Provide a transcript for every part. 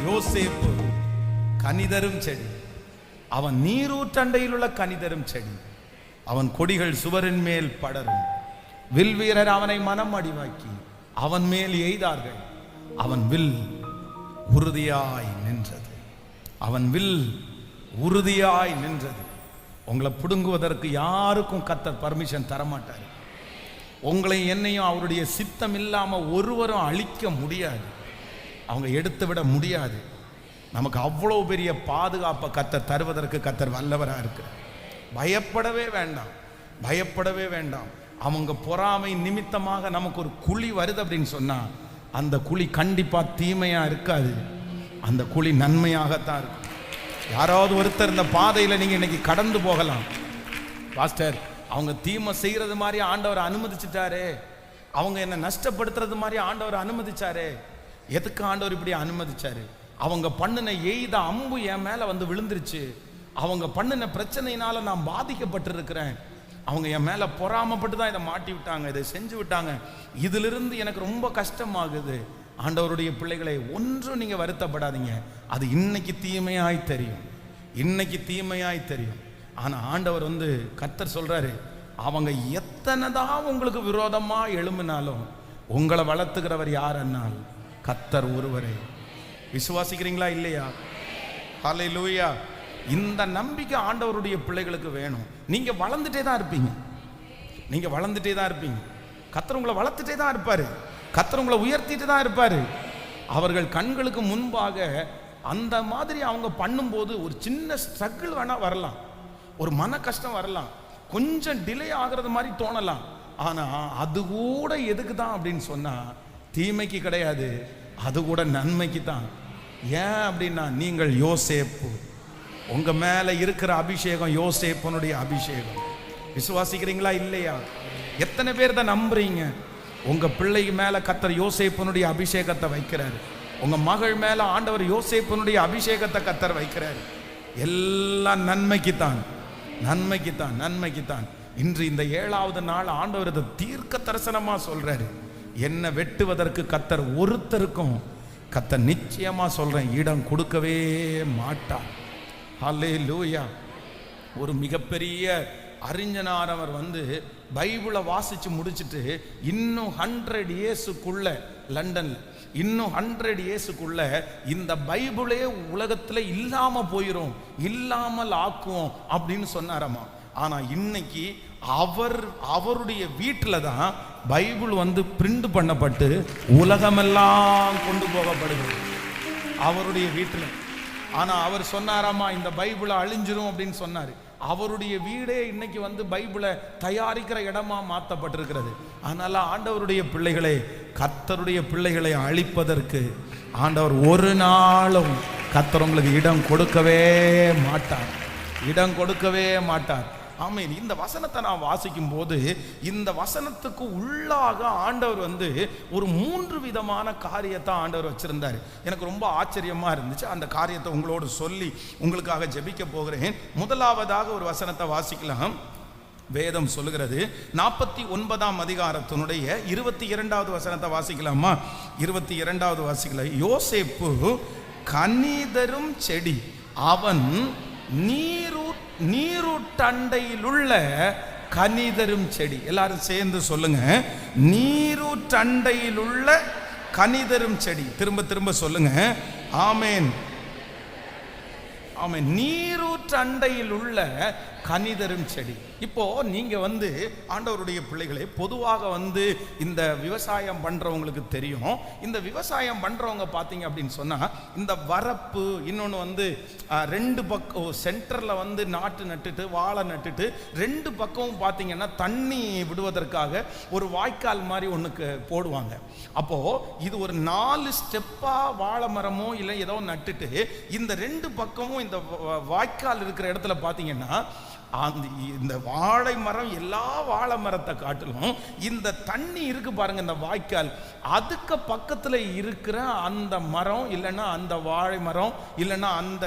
யோசேப்பு கனிதரும் செடி, அவன் நீரூற்றண்டையில் உள்ள கனிதரும் செடி. அவன் கொடிகள் சுவரின் மேல் படரும். வில் வீரர் அவனை மனம் அடிவாக்கி அவன் மேல் எய்தார்கள். அவன் வில் உறுதியாய் நின்றது. அவன் வில் உறுதியாய் நின்றது. உங்களை பிடுங்குவதற்கு யாருக்கும் கர்த்தர் பர்மிஷன் தரமாட்டார். உங்களை என்னையும் அவருடைய சித்தம் இல்லாம ஒருவரும் அழிக்க முடியாது. அவங்க எடுத்து விட முடியாது. நமக்கு அவ்வளவு பெரிய பாதுகாப்பை கர்த்தர் தருவதற்கு கர்த்தர் வல்லவராக இருக்கிறார். பயப்படவே வேண்டாம், பயப்படவே வேண்டாம். அவங்க பொறாமை நிமித்தமாக நமக்கு ஒரு குழி வருது அப்படின்னு சொன்னா அந்த குழி கண்டிப்பா தீமையா இருக்காது, அந்த குழி நன்மையாகத்தான் இருக்கும். யாராவது ஒருத்தர் இந்த பாதையில நீங்க இன்னைக்கு கடந்து போகலாம். பாஸ்டர், அவங்க தீமை செய்யறது மாதிரி ஆண்டவர் அனுமதிச்சுட்டாரே, அவங்க என்ன நஷ்டப்படுத்துறது மாதிரி ஆண்டவர் அனுமதிச்சாரே. எதுக்கு ஆண்டவர் இப்படி அனுமதிச்சாரு? அவங்க பண்ணின எய்த அம்பு என் மேல வந்து விழுந்துருச்சு. அவங்க பண்ணின பிரச்சனையினால நான் பாதிக்கப்பட்டிருக்கிறேன். அவங்க என் மேல பொறாமப்பட்டு தான் இதை மாட்டி விட்டாங்க, இதை செஞ்சு விட்டாங்க. இதிலிருந்து எனக்கு ரொம்ப கஷ்டமாகுது. ஆண்டவருடைய பிள்ளைகளை ஒன்றும் நீங்க வருத்தப்படாதீங்க. அது இன்னைக்கு தீமையாய் தெரியும், இன்னைக்கு தீமையாய் தெரியும். ஆனா ஆண்டவர் வந்து கர்த்தர் சொல்றாரு, அவங்க எத்தனைதான் உங்களுக்கு விரோதமா எழும்பினாலும் உங்களை வளர்த்துக்கிறவர் யாருன்னால் கர்த்தர் ஒருவரே. விசுவாசிக்கிறீங்களா இல்லையா? ஹல்லேலூயா. இந்த நம்பிக்கை ஆண்டவருடைய பிள்ளைகளுக்கு வேணும். நீங்க வளர்ந்துட்டே தான் இருப்பீங்க, நீங்க வளர்ந்துட்டே தான் இருப்பீங்க. கர்த்தர் உங்களை வளர்த்துட்டே தான் இருப்பாரு, கர்த்தர் உங்களை உயர்த்திட்டு தான் இருப்பாரு. அவர்கள் கண்களுக்கு முன்பாக அந்த மாதிரி அவங்க பண்ணும்போது ஒரு சின்ன ஸ்ட்ரகிள் வேணா வரலாம், ஒரு மன கஷ்டம் வரலாம், கொஞ்சம் டிலே ஆகிறது மாதிரி தோணலாம். ஆனா அது கூட எதுக்கு தான் அப்படின்னு சொன்னா தீமைக்கு கிடையாது, அது கூட நன்மைக்கு தான். ஏன் அப்படின்னா நீங்கள் யோசேப்பு, உங்க மேல இருக்கிற அபிஷேகம் யோசேப்பனுடைய அபிஷேகம். விசுவாசிக்கிறீங்களா இல்லையா? எத்தனை பேர் தான் நம்புறீங்க? உங்க பிள்ளை மேல கர்த்தர் யோசேப்பனுடைய அபிஷேகத்தை வைக்கிறாரு. உங்க மகள் மேல ஆண்டவர் யோசேப்பனுடைய அபிஷேகத்தை கர்த்தர் வைக்கிறாரு. எல்லாம் நன்மைக்கு தான், நன்மைக்கு தான், நன்மைக்கு தான். இன்று இந்த 7வது நாள் ஆண்டவர் இதை தீர்க்க தரிசனமா சொல்றாரு. என்ன வெட்டுவதற்கு கர்த்தர் ஒருத்தருக்கும் கர்த்தர் நிச்சயமா சொல்றேன் இடம் கொடுக்கவே மாட்டார். ஹல்லேலூயா. ஒரு மிகப்பெரிய அறிஞனானவர் வந்து பைபிளை வாசிச்சு முடிச்சுட்டு இன்னும் 100 இயர்ஸுக்குள்ள லண்டன்ல இன்னும் 100 இயர்ஸுக்குள்ள இந்த பைபிளே உலகத்துல இல்லாம போயிரும், இல்லாமல் ஆக்குவோம் அப்படின்னு சொன்னாராமா. ஆனா இன்னைக்கு அவருடைய வீட்டுல தான் பைபிள் வந்து பிரிண்ட் பண்ணப்பட்டு உலகமெல்லாம் கொண்டு போகப்படுகிறது, அவருடைய வீட்டுல. ஆனா அவர் சொன்னாராமா இந்த பைபிளை அழிஞ்சிரும் அப்படின்னு சொன்னாரு. அவருடைய வீடே இன்னைக்கு வந்து பைபிளை தயாரிக்கிற இடமா மாற்றப்பட்டிருக்கிறது. அதனால ஆண்டவருடைய பிள்ளைகளை, கர்த்தருடைய பிள்ளைகளை அழிப்பதற்கு ஆண்டவர் ஒரு நாளும் கர்த்தர் உங்களுக்கு இடம் கொடுக்கவே மாட்டார், இடம் கொடுக்கவே மாட்டார். ஆமென். இந்த வசனத்தை நான் வாசிக்கும் போது இந்த வசனத்துக்கு உள்ளாக ஆண்டவர் வந்து ஒரு 3 விதமான காரியத்தை ஆண்டவர் வச்சிருந்தார். எனக்கு ரொம்ப ஆச்சரியமா இருந்துச்சு. அந்த காரியத்தை உங்களோடு சொல்லி உங்களுக்காக ஜெபிக்க போகிறேன். முதலாவதாக ஒரு வசனத்தை வாசிக்கலாம். வேதம் சொல்லுகிறது 49ஆம் அதிகாரத்தினுடைய 22வது வசனத்தை வாசிக்கலாமா? 22வது வாசிக்கல. யோசேப்பு கனிதரும் செடி, அவன் நீரூற்றண்டையிலுள்ள கனிதரும் செடி. எல்லாரும் சேர்ந்து சொல்லுங்க, நீரூற்றண்டையிலுள்ள கனிதரும் செடி. திரும்ப திரும்ப சொல்லுங்க. ஆமென், ஆமென். நீரூற்றண்டையில் உள்ள கனிதரும் செடி. இப்போ நீங்க வந்து ஆண்டவருடைய பிள்ளைகளே, பொதுவாக வந்து இந்த விவசாயம் பண்றவங்களுக்கு தெரியும். இந்த விவசாயம் பண்றவங்க பாத்தீங்க அப்படின்னு சொன்னா இந்த வரப்பு, இன்னொன்னு வந்து 2 பக்கம் சென்டர்ல வந்து நாட்டு நட்டுட்டு வாழை நட்டுட்டு 2 பக்கமும் பாத்தீங்கன்னா தண்ணி விடுவதற்காக ஒரு வாய்க்கால் மாதிரி ஒண்ணுக்கு போடுவாங்க. அப்போ இது ஒரு 4 ஸ்டெப்பா வாழை மரமோ இல்லை ஏதோ நட்டுட்டு இந்த 2 பக்கமும் இந்த வாய்க்கால் இருக்கிற இடத்துல பாத்தீங்கன்னா இந்த வாழை மரம் எல்லா வாழை மரத்தை காட்டிலும் இந்த தண்ணி இருக்கு பாருங்க, இந்த வாய்க்கால், அதுக்கு பக்கத்துல இருக்கிற அந்த மரம் இல்லைன்னா அந்த வாழை மரம் இல்லைன்னா அந்த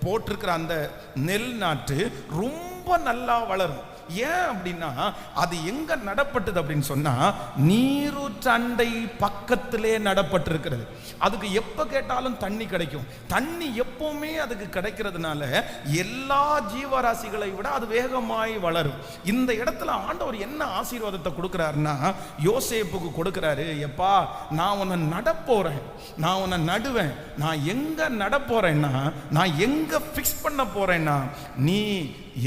போட்டிருக்கிற அந்த நெல் நாட்டு ரொம்ப நல்லா வளரும். ஏன் அப்படின்னா அது எங்க நடப்பட்டது அப்படின்னு சொன்னா நீரூற்றண்டை பக்கத்திலே நடப்பட்டிருக்கிறது. அதுக்கு எப்ப கேட்டாலும் தண்ணி கிடைக்கும். தண்ணி எப்பவுமே அதுக்கு கிடைக்கிறதுனால எல்லா ஜீவராசிகளை விட அது வேகமாய் வளரும். இந்த இடத்துல ஆண்டவர் என்ன ஆசீர்வாதத்தை கொடுக்கிறாருன்னா யோசேப்புக்கு கொடுக்கிறாரு. எப்பா, நான் உன்னை நடப்போறேன், நான் உன்னை நடுவேன். நான் எங்க நடப்போறேன்னா, நான் எங்க பிக்ஸ் பண்ண போறேன்னா, நீ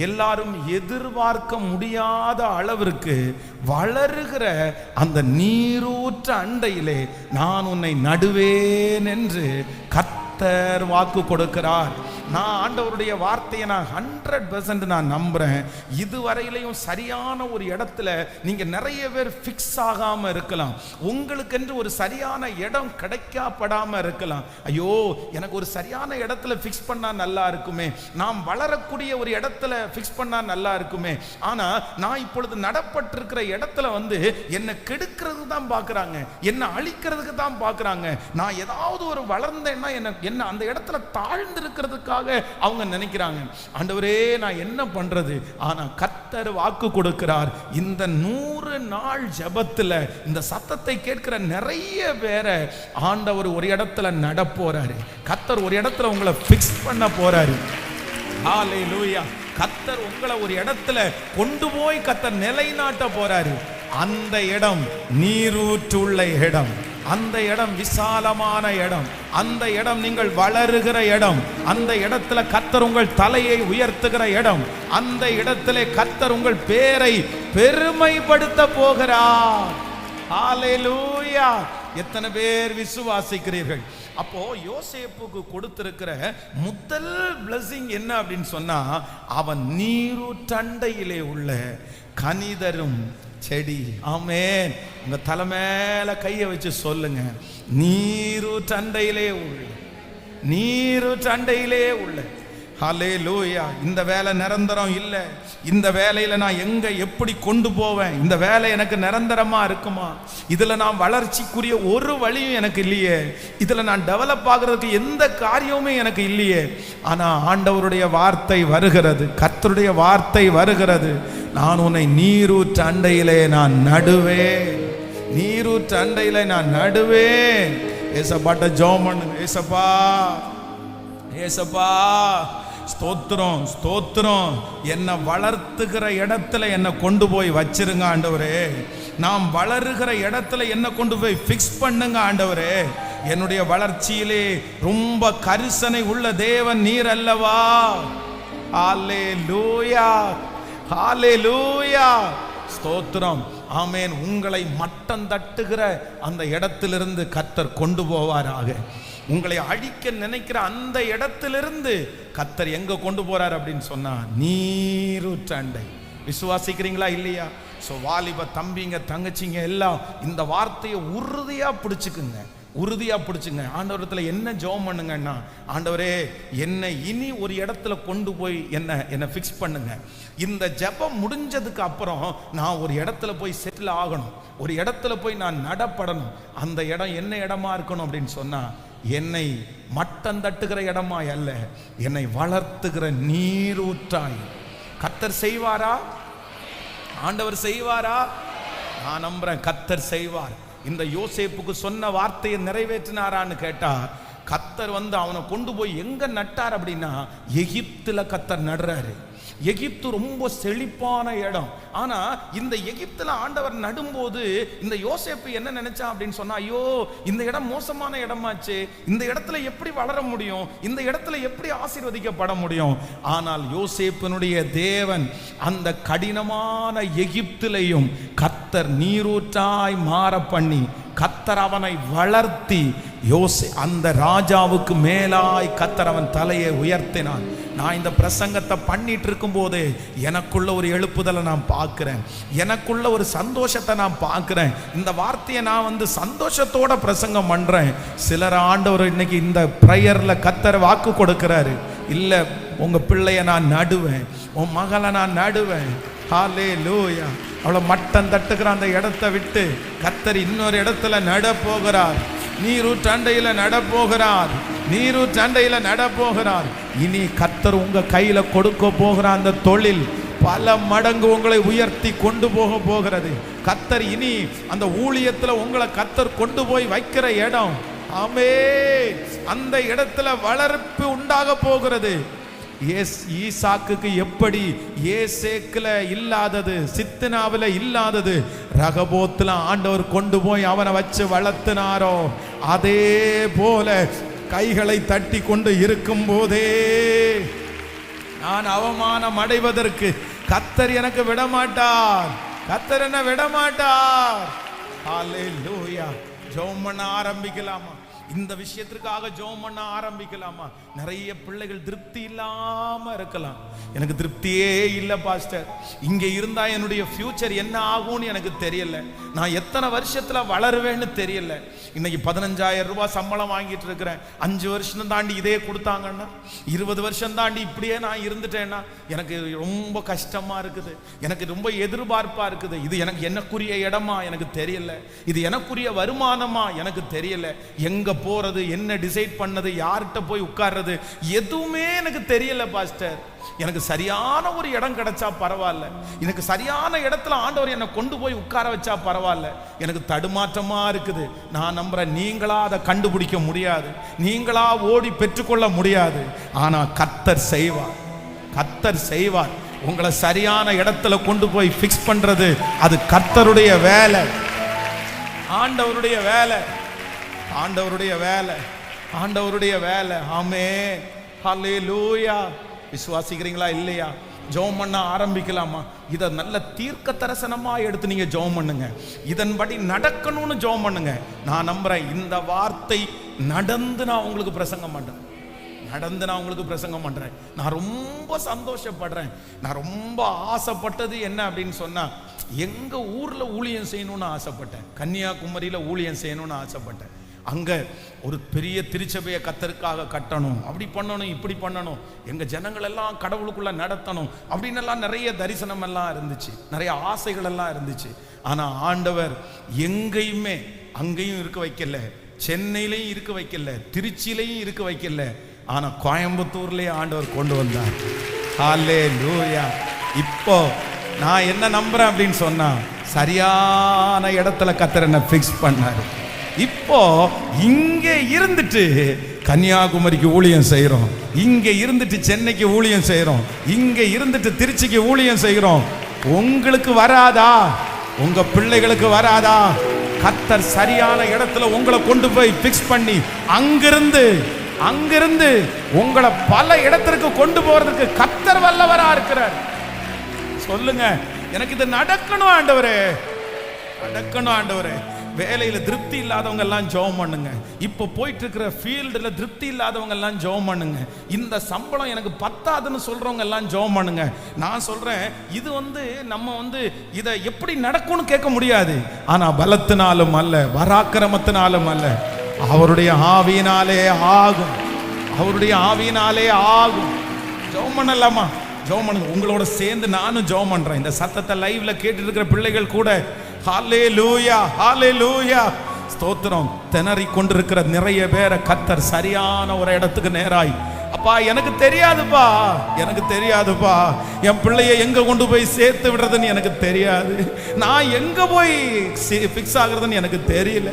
எல்லாரும் எதிர்பார்க்க முடியாத அளவிற்கு வளருகிற அந்த நீரூற்ற அண்டையிலே நான் உன்னை நடுவேன் என்று கர்த்தர் வாக்கு கொடுக்கிறார். நான் ஆண்டவருடைய வார்த்தையை நான் 100% நான் நம்புறேன். இதுவரையிலையும் சரியான ஒரு இடத்துல நீங்க நிறைய பேர் ஃபிக்ஸ் ஆகாம இருக்கலாம். உங்களுக்கென்று ஒரு சரியான இடம் கிடைக்கப்படாம இருக்கலாம். ஐயோ, எனக்கு ஒரு சரியான இடத்துல ஃபிக்ஸ் பண்ணா நல்லா இருக்குமே, நாம் வளரக்கூடிய ஒரு இடத்துல ஃபிக்ஸ் பண்ணா நல்லா இருக்குமே. ஆனா நான் இப்பொழுது நடப்பட்டிருக்கிற இடத்துல என்னை கெடுக்கிறது தான் பார்க்கறாங்க, என்னை அழிக்கிறதுக்கு தான் பார்க்கறாங்க. நான் ஏதாவது ஒரு வளர்ந்தேன்னா என்ன அந்த இடத்துல தாழ்ந்து இருக்கிறதுக்காக அவங்க நினைக்கிறாங்க. ஆண்டவரே, நான் என்ன பண்றது? ஆனா கர்த்தர் வாக்கு கொடுக்கிறார். இந்த 100 நாள் ஜெபத்துல இந்த சத்தத்தை கேட்கிற நிறைய பேரை ஆண்டவர் ஒரு இடத்துல நட போறாரு. கர்த்தர் ஒரு இடத்துல உங்களை பிக்ஸ் பண்ண போறாரு. ஹல்லேலூயா. கர்த்தர் உங்களை ஒரு இடத்துல கொண்டு போய் கர்த்தர் நிலைநாட்ட போறாரு. அந்த இடம் நீரூற்றுள்ள இடம், அந்த இடம் விசாலமான இடம், அந்த இடம் நீங்கள் வளருகிற இடம், அந்த இடத்துல கர்த்தர் உங்கள் தலையை உயர்த்துகிற இடம், அந்த இடத்திலே கர்த்தர் உங்கள் பேரை பெருமைப்படுத்த போகிறார். ஹல்லேலூயா. எத்தனை பேர் விசுவாசிக்கிறீர்கள்? அப்போ யோசேப்புக்கு கொடுத்திருக்கிற முதல் பிளஸிங் என்ன அப்படின்னு சொன்னா, அவன் நீரூற்றண்டையிலே உள்ள கனிதரும் செடி. ஆமென். உங்க தலை மேல கையை வச்சு சொல்லுங்க, நீரூற்றண்டையிலே உள்ள, நீரூற்றண்டையிலே உள்ள. ஹல்லேலூயா. இந்த வேலை நிரந்தரம் இல்லை. இந்த வேலையில நான் எங்க எப்படி கொண்டு போவேன்? இந்த வேலை எனக்கு நிரந்தரமா இருக்குமா? இதுல நான் வளர்ச்சிக்குரிய ஒரு வழியும் எனக்கு இல்லையே. இதுல நான் டெவலப் ஆகிறதுக்கு எந்த காரியமுமே எனக்கு இல்லையே. ஆனா ஆண்டவருடைய வார்த்தை வருகிறது, கர்த்தருடைய வார்த்தை வருகிறது. நான் உன்னை நீரூற்ற அண்டையிலே நான் நடுவேன், நீரூற்ற அண்டையிலே நான் நடுவேன். ஏசப்பாட்ட ஜெபம் பண்ணுங்க. ஏசப்பா, ஏசப்பா, ஸ்தோத்திரம், ஸ்தோத்திரம். என்னை வளர்த்துகிற இடத்துல என்னை கொண்டு போய் வச்சிருங்க ஆண்டவரே. நாம் வளருகிற இடத்துல என்னை கொண்டு போய் ஃபிக்ஸ் பண்ணுங்க ஆண்டவரே. என்னுடைய வளர்ச்சியிலே ரொம்ப கரிசனை உள்ள தேவன் நீர் அல்லவா? ஹல்லேலூயா, ஹல்லேலூயா, ஸ்தோத்திரம். ஆமென். உங்களை மட்டம் தட்டுகிற அந்த இடத்திலிருந்து கர்த்தர் கொண்டு போவாராக. உங்களை அழிக்க நினைக்கிற அந்த இடத்திலிருந்து கர்த்தர் எங்க கொண்டு போறார் அப்படின்னு சொன்னா நீரூற்றண்டை. விசுவாசிக்கிறீங்களா இல்லையா? ஸோ வாலிப தம்பிங்க தங்கச்சிங்க எல்லாம் இந்த வார்த்தையை உறுதியா பிடிச்சுக்குங்க, உறுதியா பிடிச்சுங்க. ஆண்டவரத்தில் என்ன ஜெபம் பண்ணுங்கன்னா, ஆண்டவரே என்னை இனி ஒரு இடத்துல கொண்டு போய் என்னை ஃபிக்ஸ் பண்ணுங்க. இந்த ஜெபம் முடிஞ்சதுக்கு அப்புறம் நான் ஒரு இடத்துல போய் செட்டில் ஆகணும், ஒரு இடத்துல போய் நான் நடப்படணும். அந்த இடம் என்ன இடமா இருக்கணும் அப்படின்னு சொன்னா, என்னை மட்டம் தட்டுகிற இடமாய் அல்ல, என்னை வளர்த்துகிற நீரூற்றாய். கர்த்தர் செய்வாரா? ஆண்டவர் செய்வாரா? நான் நம்புறேன் கர்த்தர் செய்வார். இந்த யோசேப்புக்கு சொன்ன வார்த்தையை நிறைவேற்றினாரான்னு கேட்டா, கர்த்தர் அவனை கொண்டு போய் எங்க நட்டார் அப்படின்னா எகிப்துல கர்த்தர் நடுறாரு. எகிப்து ரொம்ப செழிப்பான இடம். ஆனா இந்த எகிப்துல ஆண்டவர் நடும்போது இந்த யோசேப்பு என்ன நினைச்சான் அப்படின்னு சொன்னா, ஐயோ இந்த இடம் மோசமான இடமாச்சு, இந்த இடத்துல எப்படி வளர முடியும், இந்த இடத்துல எப்படி ஆசீர்வதிக்கப்பட முடியும்? ஆனால் யோசேப்பினுடைய தேவன் அந்த கடினமான எகிப்திலையும் கர்த்தர் நீரூற்றாய் மாற பண்ணி கர்த்தர் அவனை வளர்த்தி அந்த ராஜாவுக்கு மேலாய் கர்த்தர் அவன் தலையை உயர்த்தினான். நான் இந்த பிரசங்கத்தை பண்ணிட்டு இருக்கும் போது எனக்குள்ள ஒரு எழுப்புதலை நான் பார்க்கிறேன், எனக்குள்ள ஒரு சந்தோஷத்தை நான் பார்க்கிறேன். இந்த வார்த்தையை நான் சந்தோஷத்தோட பிரசங்கம் பண்றேன். சிலர் ஆண்டவர் இன்னைக்கு இந்த பிரேயர்ல கர்த்தர் வாக்கு கொடுக்கிறாரு, இல்ல உங்க பிள்ளைய நான் நடுவேன், உன் மகளை நான் நடுவேன். ஹல்லேலூயா. அவளை மட்டம் தட்டுகிற அந்த இடத்தை விட்டு கர்த்தர் இன்னொரு இடத்துல நட போகிறார். நீரூற்றண்டையில நட போகிறார், நீரூற்றண்டையில நட போகிறார். இனி கர்த்தர் உங்க கையில கொடுக்க போகிற அந்த தொழில் பல மடங்கு உங்களை உயர்த்தி கொண்டு போகிறது. கர்த்தர் இனி அந்த ஊழியத்துல உங்களை கர்த்தர் கொண்டு போய் வைக்கிற இடம், ஆமென், அந்த இடத்துல வளர்ப்பு உண்டாக போகிறது. ஈசாக்குக்கு எப்படி ஏசேக்குல இல்லாதது, சித்தனாவில இல்லாதது, ரகபோத்துல ஆண்டவர் கொண்டு போய் அவனை வச்சு வளர்த்தினாரோ, அதே போல கைகளை தட்டி கொண்டு இருக்கும் போதே நான் அவமானம் அடைவதற்கு கர்த்தர் எனக்கு விடமாட்டார். கர்த்தர் என்ன விடமாட்டார். ஹல்லேலூயா. ஜெபம் பண்ண ஆரம்பிக்கலாமா? இந்த விஷயத்திற்காக ஜெபம் பண்ண ஆரம்பிக்கலாமா? நிறைய பிள்ளைகள் திருப்தி இல்லாம இருக்கலாம். எனக்கு திருப்தியே இல்லை பாஸ்டர், இங்க இருந்தா என்னுடைய ஃபியூச்சர் என்ன ஆகும்னு எனக்கு தெரியல, நான் எத்தனை வருஷத்துல வளருவேன்னு தெரியல. இன்னைக்கு 15,000 ரூபாய் சம்பளம் வாங்கிட்டு இருக்கிறேன், 5 வருஷம் தாண்டி இதே கொடுத்தாங்கன்னா, 20 வருஷம் தாண்டி இப்படியே நான் இருந்துட்டேன்னா எனக்கு ரொம்ப கஷ்டமா இருக்குது, எனக்கு ரொம்ப எதிர்பார்ப்பா இருக்குது. இது எனக்கு எனக்குரிய இடமா எனக்கு தெரியல, இது எனக்குரிய வருமானமா எனக்கு தெரியல, எங்க போறது, என்ன டிசைட் பண்ணது, யார்கிட்ட போய் உட்கார்றது, எதுவுமே எனக்கு தெரியல பாஸ்டர். எனக்கு சரியான ஒரு இடம் கிடைச்சா பரவாயில்ல, எனக்கு சரியான இடத்துல ஆண்டவர் என்னை கொண்டு போய் உட்கார வச்சா பரவாயில்ல, எனக்கு தடுமாற்றமா இருக்குது. நான் நம்புறேன், நீங்களா அதை கண்டுபிடிக்க முடியாது, நீங்களா ஓடி பெற்றுக்கொள்ள முடியாது. ஆனா கர்த்தர் செய்வார், கர்த்தர் செய்வார். உங்களை சரியான இடத்துல கொண்டு போய் ஃபிக்ஸ் பண்றது அது கர்த்தருடைய வேலை, ஆண்டவருடைய வேலை, ஆண்டவருடைய வேலை, ஆண்டவருடைய வேலை. ஆமென், ஹல்லேலூயா. விசுவாசிக்கிறீங்களா இல்லையா? ஜெபம் பண்ண ஆரம்பிக்கலாமா? இதை நல்ல தீர்க்க தரிசனமா எடுத்து நீங்க ஜெபம் பண்ணுங்க, இதன்படி நடக்கணும்னு ஜெபம் பண்ணுங்க. நான் நம்புறேன், இந்த வார்த்தை நடந்து நான் உங்களுக்கு பிரசங்கம் பண்றேன், நடந்து நான் உங்களுக்கு பிரசங்கம் பண்றேன். நான் ரொம்ப சந்தோஷப்படுறேன். நான் ரொம்ப ஆசைப்பட்டது என்ன அப்படின்னு சொன்னா, எங்க ஊர்ல ஊழியம் செய்யணும்னு ஆசைப்பட்டேன், கன்னியாகுமரியில ஊழியம் செய்யணும்னு ஆசைப்பட்டேன். அங்க ஒரு பெரிய திருச்சபையை கர்த்தருக்காக கட்டணும், அப்படி பண்ணணும், இப்படி பண்ணணும், எங்க ஜனங்கள் எல்லாம் கடவுளுக்குள்ள நடத்தணும் அப்படின்னு எல்லாம் நிறைய தரிசனம் எல்லாம் இருந்துச்சு, நிறைய ஆசைகள் எல்லாம் இருந்துச்சு. ஆனா ஆண்டவர் எங்கேயுமே அங்கேயும் இருக்க வைக்கல, சென்னையிலையும் இருக்க வைக்கல, திருச்சியிலையும் இருக்க வைக்கல. ஆனா கோயம்புத்தூர்லயே ஆண்டவர் கொண்டு வந்தார். ஹல்லேலூயா. இப்போ நான் என்ன நம்புறேன் அப்படின்னு சொன்னா, சரியான இடத்துல கர்த்தர் என்ன ஃபிக்ஸ் பண்ணாரு. இப்போ இங்க இருந்துட்டு கன்னியாகுமரிக்கு ஊழியம் செய்யறோம், இங்க இருந்துட்டு சென்னைக்கு ஊழியம் செய்யறோம், இங்க இருந்துட்டு திருச்சிக்கு ஊழியம் செய்யறோம். உங்களுக்கு வராதா? உங்க பிள்ளைகளுக்கு வராதா? கர்த்தர் சரியான இடத்துல உங்களை கொண்டு போய் ஃபிக்ஸ் பண்ணி அங்கிருந்து உங்களை பல இடத்திற்கு கொண்டு போறதுக்கு கர்த்தர் வல்லவரா இருக்கிறார். சொல்லுங்க, எனக்கு இது நடக்கணும் ஆண்டவரே, நடக்கணும் ஆண்டவரே. வேலையில திருப்தி இல்லாதவங்க எல்லாம் ஜெபம் பண்ணுங்க. இப்போ போயிட்டு இருக்கிற ஃபீல்டுல திருப்தி இல்லாதவங்க எல்லாம் ஜெபம் பண்ணுங்க. இந்த சம்பளம் எனக்கு பத்தாதுன்னு சொல்றவங்க எல்லாம் ஜெபம் பண்ணுங்க. நான் சொல்றேன், இது நம்ம இதை எப்படி நடக்கும்னு கேட்க முடியாது. ஆனா பலத்தினாலும் அல்ல, பராக்கிரமத்தினாலும் அல்ல, அவருடைய ஆவியினாலே ஆகும், அவருடைய ஆவியினாலே ஆகும். ஜெபம் பண்ணலாமா? ஜெபம் பண்ணுங்க. உங்களோட சேர்ந்து நானும் ஜெபம் பண்றேன். இந்த சத்தத்தை லைவ்ல கேட்டு இருக்கிற பிள்ளைகள் கூட ஹல்லேலூயா, ஹல்லேலூயா, ஸ்தோத்திரம். திணறி கொண்டிருக்கிற நிறைய பேரை கர்த்தர் சரியான ஒரு இடத்துக்கு நேராய், அப்பா எனக்கு தெரியாதுப்பா, எனக்கு தெரியாதுப்பா, என் பிள்ளைய எங்க கொண்டு போய் சேர்த்து விடுறதுன்னு எனக்கு தெரியாது, நான் எங்க போய் ஃபிக்ஸ் ஆகுறதுன்னு எனக்கு தெரியல,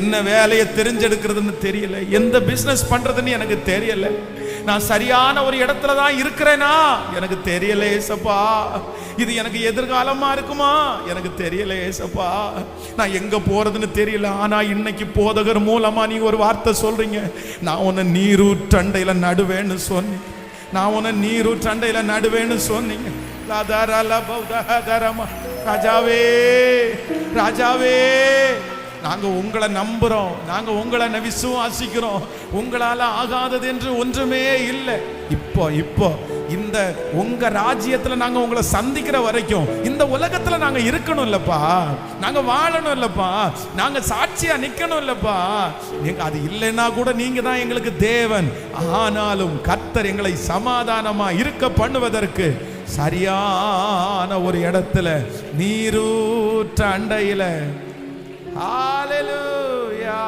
என்ன வேலையை தெரிஞ்செடுக்கிறதுன்னு தெரியல, எந்த பிசினஸ் பண்றதுன்னு எனக்கு தெரியல, நான் சரியான ஒரு இடத்துல தான் இருக்கிறேனா எனக்கு தெரியல ஏசப்பா, இது எனக்கு எதிர்காலமா இருக்குமா எனக்கு தெரியல ஏசப்பா, நான் எங்க போறதுன்னு தெரியல. ஆனா இன்னைக்கு போதகர் மூலமா நீ ஒரு வார்த்தை சொல்றீங்க, நான் உன்னை நீரூற்றண்டையில நடுவேன்னு சொன்னீங்க, நான் உன்னை நீரூற்றண்டையில நடுவேன்னு சொன்னீங்க. ராஜாவே, ராஜாவே, நாங்க உங்களை நம்புறோம், நாங்க உங்களை விசுவாசிக்கிறோம், உங்களால ஆகாதது என்று ஒன்றுமே இல்லை. இப்போ இந்த உங்க ராஜ்யத்துல நாங்க உங்களை சந்திக்கிற வரைக்கும் இந்த உலகத்துல நாங்க இருக்கணும் இல்லப்பா, நாங்க வாழணும் இல்லப்பா, நாங்க சாட்சியா நிக்கணும் இல்லப்பா. அது இல்லைன்னா கூட நீங்க தான் எங்களுக்கு தேவன். ஆனாலும் கர்த்தர் எங்களை சமாதானமா இருக்க பண்ணுவதற்கு சரியான ஒரு இடத்துல நீரூற்ற அண்டையில, ஹல்லேலூயா.